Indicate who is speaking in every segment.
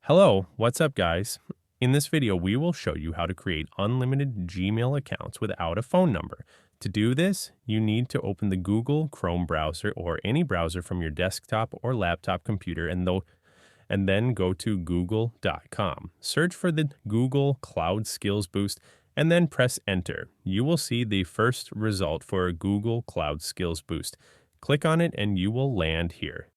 Speaker 1: Hello, what's up guys? In this video, we will show you how to create unlimited Gmail accounts without a phone number. To do this, you need to open the Google Chrome browser or any browser from your desktop or laptop computer and then go to google.com. Search for the Google Cloud Skills Boost and then press enter. You will see the first result for a Google Cloud Skills Boost. Click on it and you will land here.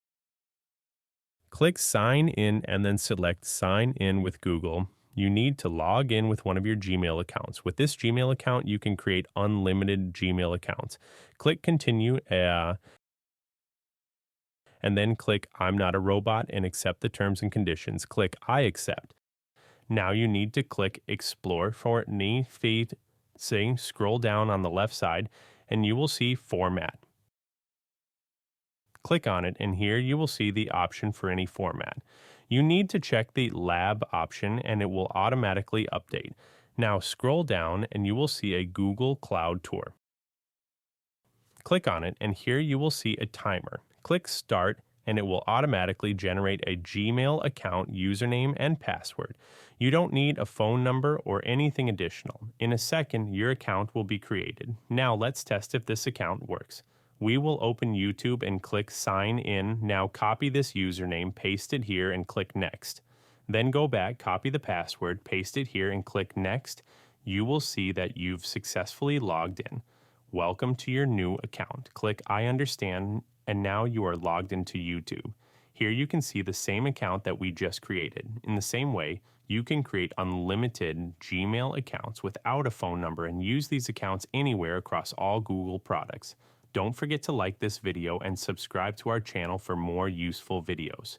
Speaker 1: Click Sign In and then select Sign In with Google. You need to log in with one of your Gmail accounts. With this Gmail account, you can create unlimited Gmail accounts. Click Continue and then click I'm not a robot and accept the terms and conditions. Click I accept. Now you need to click Explore for any feed. Scroll down on the left side and you will see Format. Click on it and here you will see the option for any format. You need to check the lab option and it will automatically update. Now scroll down and you will see a Google Cloud Tour. Click on it and here you will see a timer. Click Start and it will automatically generate a Gmail account username and password. You don't need a phone number or anything additional. In a second, your account will be created. Now let's test if this account works. We will open YouTube and click Sign In. Now copy this username, paste it here and click Next. Then go back, copy the password, paste it here and click Next. You will see that you've successfully logged in. Welcome to your new account. Click I understand and now you are logged into YouTube. Here you can see the same account that we just created. In the same way, you can create unlimited Gmail accounts without a phone number and use these accounts anywhere across all Google products. Don't forget to like this video and subscribe to our channel for more useful videos.